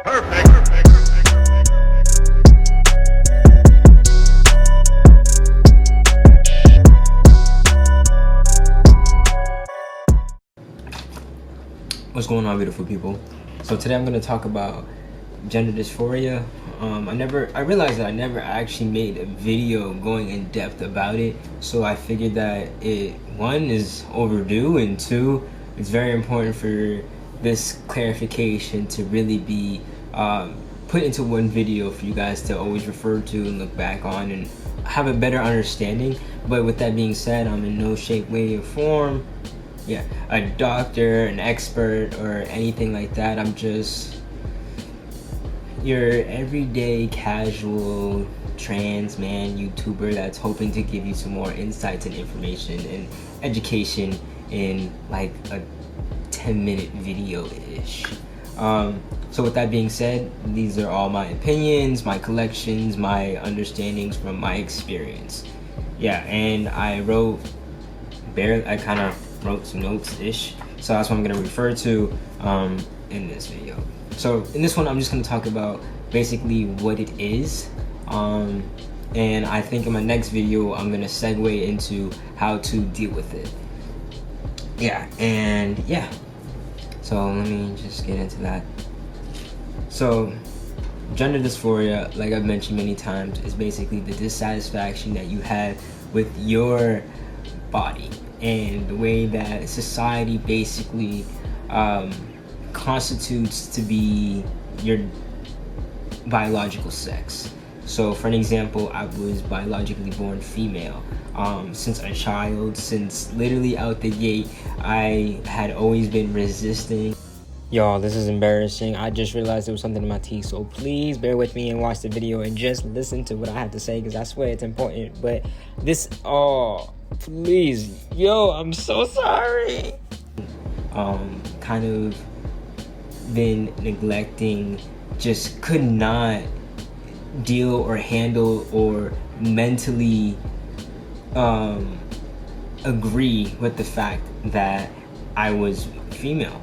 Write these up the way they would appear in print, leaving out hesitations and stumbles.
What's going on, beautiful people? So today I'm going to talk about gender dysphoria. I realized that I never actually made a video going in depth about it, so I figured that one is overdue, and two, it's very important for this clarification to really be put into one video for you guys to always refer to and look back on and have a better understanding. But with that being said, I'm in no shape, way, or form a doctor, an expert, or anything like that. I'm just your everyday casual trans man YouTuber that's hoping to give you some more insights and information and education in like a 10-minute video-ish. So with that being said, these are all my opinions, my collections, my understandings from my experience. And I kind of wrote some notes-ish, so that's what I'm going to refer to in this video. So in this one, I'm just going to talk about basically what it is, and I think in my next video I'm going to segue into how to deal with it. So let me just get into that. So gender dysphoria, like I've mentioned many times, is basically the dissatisfaction that you have with your body and the way that society basically constitutes to be your biological sex. So for an example, I was biologically born female. Since a child, since literally out the gate, I had always been resisting. Y'all, this is embarrassing. I just realized there was something in my teeth, so please bear with me and watch the video and just listen to what I have to say, because I swear it's important. But please, I'm so sorry. Kind of been neglecting, just could not deal or handle or mentally agree with the fact that I was female.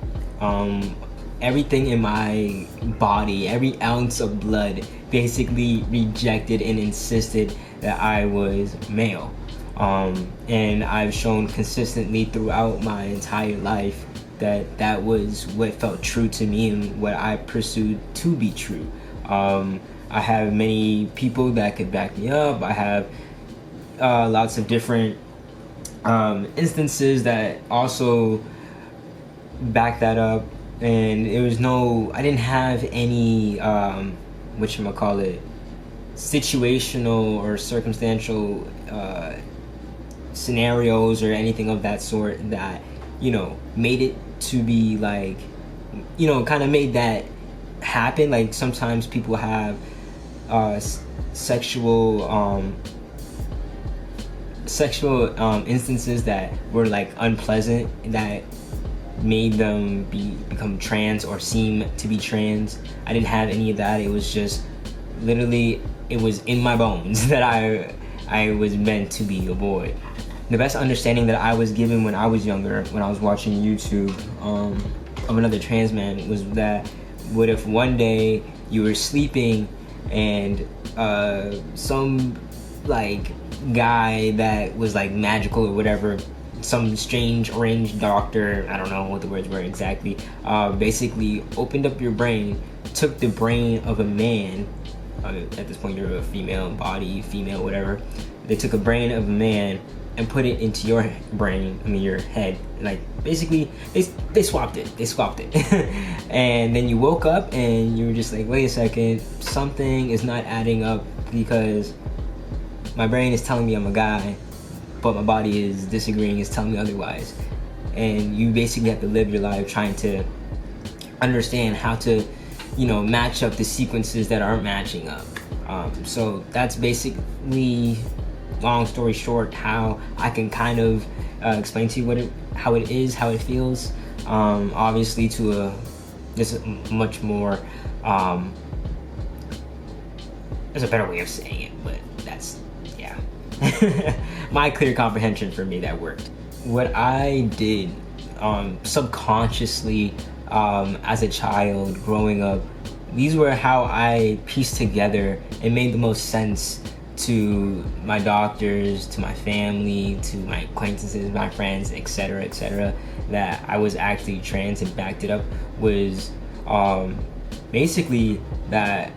Everything in my body, every ounce of blood basically rejected and insisted that I was male. And I've shown consistently throughout my entire life that was what felt true to me and what I pursued to be true. I have many people that could back me up. I have lots of different instances that also back that up, and I didn't have any situational or circumstantial scenarios or anything of that sort that made it to be like kind of made that happen. Like sometimes people have sexual instances that were like unpleasant, that made them become trans or seem to be trans. I didn't have any of that. It was just literally, it was in my bones that I was meant to be a boy. The best understanding that I was given when I was younger, when I was watching YouTube of another trans man, was that what if one day you were sleeping and some like guy that was like magical or whatever, some strange orange doctor, I don't know what the words were exactly, basically opened up your brain, took the brain of a man, at this point you're a female body, female whatever, they took a brain of a man and put it into your brain, your head, like basically they swapped it, and then you woke up and you were just like, wait a second, something is not adding up, because my brain is telling me I'm a guy, but my body is disagreeing, is telling me otherwise. And you basically have to live your life trying to understand how to, match up the sequences that aren't matching up. So that's basically, long story short, how I can kind of explain to you how it is, how it feels. Obviously to just much more, there's a better way of saying it, but that's, my clear comprehension for me that worked. What I did subconsciously as a child growing up these were how I pieced together and made the most sense to my doctors, to my family, to my acquaintances, my friends, etc., that I was actually trans, and backed it up was basically that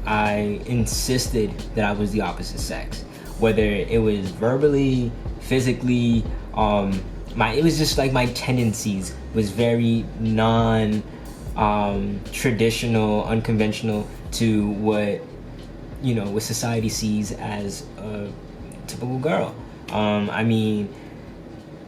I insisted that I was the opposite sex, whether it was verbally, physically. It was just like my tendencies was very non traditional, unconventional to what what society sees as a typical girl. I mean,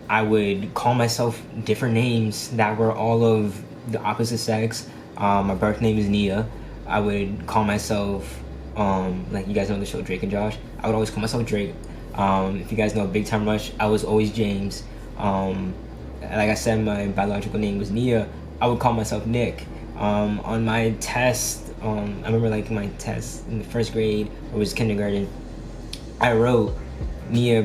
I would call myself different names that were all of the opposite sex. My birth name is Nia. I would call myself, like you guys know the show Drake and Josh. I would always call myself Drake. If you guys know Big Time Rush, I was always James. Like I said, my biological name was Nia. I would call myself Nick. On my test, I remember like my test in the first grade, or was kindergarten, I wrote I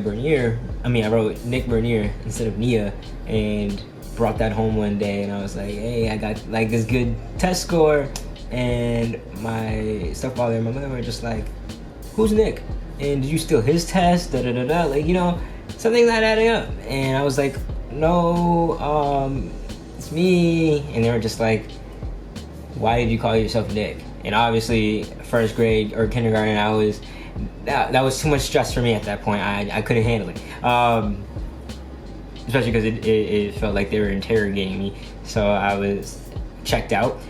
wrote Nick Bernier instead of Nia, and brought that home one day, and I was like, hey, I got like this good test score. And my stepfather and my mother were just like, who's Nick? And did you steal his test? Da da da da. Like, something's not adding up. And I was like, no, it's me. And they were just like, why did you call yourself Nick? And obviously, first grade or kindergarten, that was too much stress for me at that point. I couldn't handle it. Especially because it felt like they were interrogating me. So I was checked out.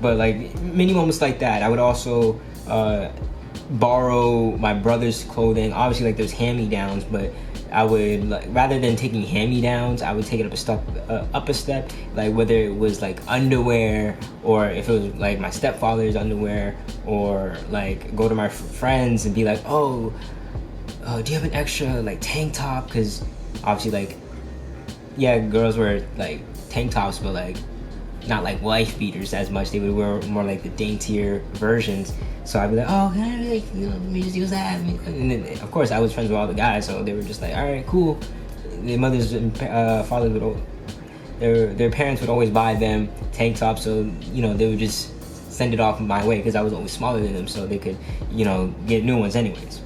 But like many moments like that, I would also borrow my brother's clothing. Obviously, like there's hand-me-downs, but I would, like, rather than taking hand-me-downs, I would take it up a step. Like whether it was like underwear, or if it was like my stepfather's underwear, or like go to my friends and be like, oh, do you have an extra like tank top? Because obviously, like, yeah, girls wear like tank tops, but like not like wife beaters as much. They would wear more like the daintier versions. So I'd be like, oh, can I like, let me just use that? And then, of course, I was friends with all the guys, so they were just like, all right, cool. Their mothers and fathers their parents would always buy them tank tops, so they would just send it off my way because I was always smaller than them, so they could get new ones anyways.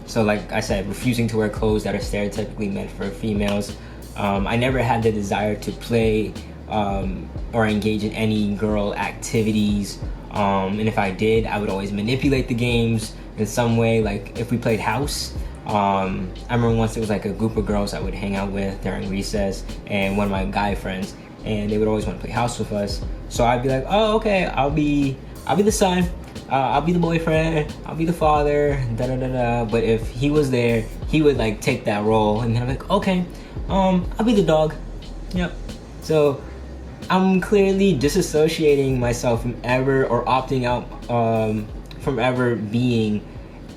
So like I said, refusing to wear clothes that are stereotypically meant for females. I never had the desire to play or engage in any girl activities. And if I did, I would always manipulate the games in some way. Like if we played house, I remember once it was like a group of girls I would hang out with during recess, and one of my guy friends, and they would always want to play house with us. So I'd be like, oh, okay, I'll be the son, I'll be the boyfriend, I'll be the father, da da da da. But if he was there, he would like take that role, and then I'm like, okay, I'll be the dog. Yep. So I'm clearly disassociating myself from ever, or opting out from ever being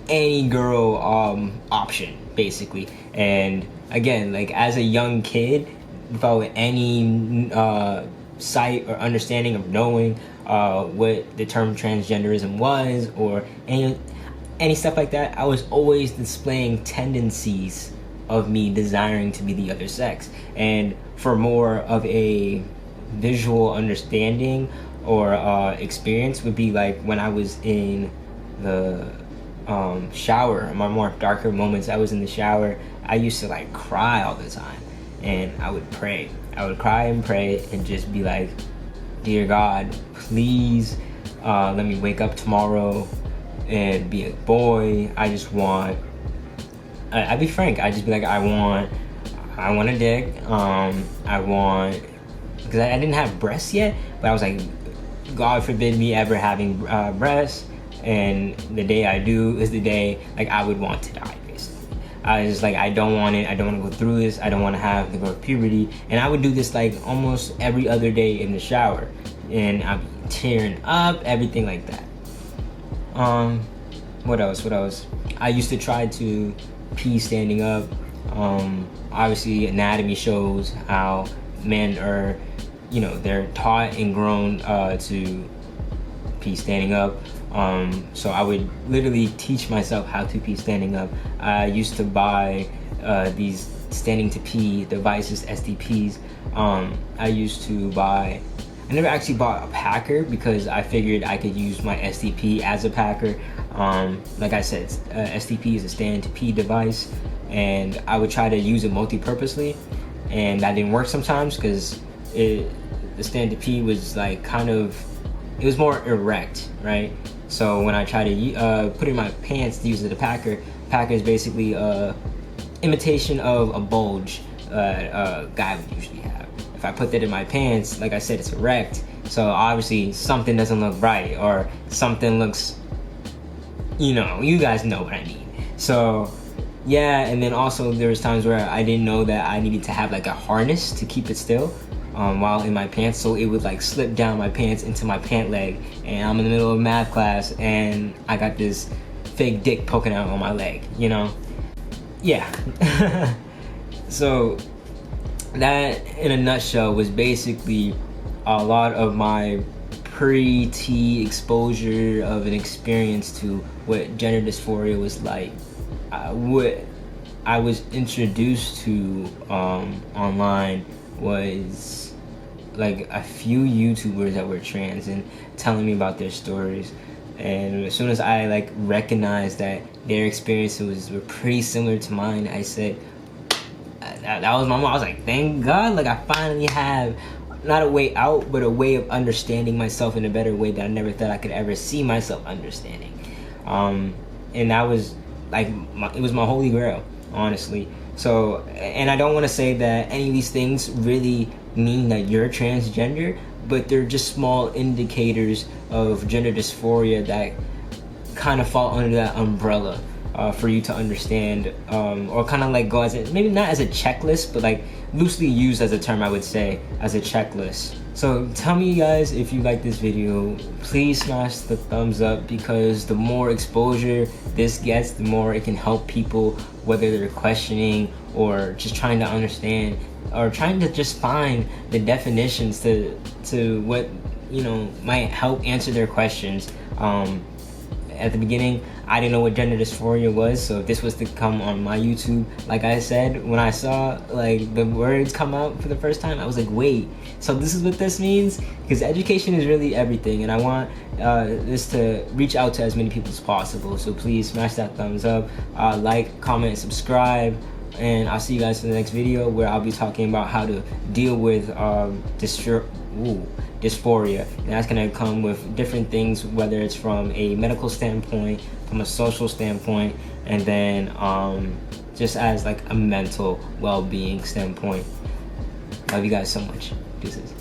any girl option, basically. And again, like as a young kid, without any sight or understanding of knowing what the term transgenderism was, or any stuff like that, I was always displaying tendencies of me desiring to be the other sex. And for more of a visual understanding or experience would be like when I was in the shower. My more darker moments, I was in the shower, I used to like cry all the time, and I would pray. I would cry and pray and just be like, dear God, please let me wake up tomorrow and be a boy. I just want, I'd be frank, I'd just be like, I want a dick. I want, because I didn't have breasts yet, but I was like, God forbid me ever having breasts, and the day I do is the day like I would want to die, basically. I was just like, I don't want it, I don't want to go through this, I don't want to have to go through puberty. And I would do this like almost every other day in the shower, and I'd be tearing up, everything like that. What else? I used to try to pee standing up. Obviously anatomy shows how men are, they're taught and grown to pee standing up. So I would literally teach myself how to pee standing up. I used to buy these standing to pee devices, STPs. I used to buy I never actually bought a packer because I figured I could use my STP as a packer. Like I said, STP is a stand to pee device, and I would try to use it multi-purposely, and that didn't work sometimes because the stand to pee was like it was more erect, right? So when I try to put it in my pants to use it as a packer, packer is basically imitation of a bulge a guy would usually have. If I put that in my pants, like I said, it's erect, so obviously something doesn't look right, or something looks, you guys know what I mean. So yeah, and then also there was times where I didn't know that I needed to have like a harness to keep it still while in my pants, so it would like slip down my pants into my pant leg, and I'm in the middle of math class and I got this fake dick poking out on my leg, yeah. So that in a nutshell was basically a lot of my pre-T exposure of an experience to what gender dysphoria was like. What I was introduced to online was like a few YouTubers that were trans and telling me about their stories. And as soon as I like recognized that their experiences were pretty similar to mine, I said, that was my mom. I was like, thank God, like I finally have not a way out, but a way of understanding myself in a better way that I never thought I could ever see myself understanding. And that was like, it was my holy grail, honestly. So, and I don't want to say that any of these things really mean that you're transgender, but they're just small indicators of gender dysphoria that kind of fall under that umbrella for you to understand, or kind of like go as maybe not as a checklist, but like loosely used as a term, I would say, as a checklist. So tell me, you guys, if you like this video, please smash the thumbs up, because the more exposure this gets, the more it can help people, whether they're questioning or just trying to understand, or trying to just find the definitions to what might help answer their questions. At the beginning, I didn't know what gender dysphoria was, so if this was to come on my YouTube, like I said, when I saw like the words come out for the first time, I was like, wait, so this is what this means? Because education is really everything, and I want this to reach out to as many people as possible. So please smash that thumbs up, like, comment, and subscribe, and I'll see you guys in the next video, where I'll be talking about how to deal with dysphoria, and that's going to come with different things, whether it's from a medical standpoint, from a social standpoint, and then just as like a mental well-being standpoint. Love you guys so much. Deuces.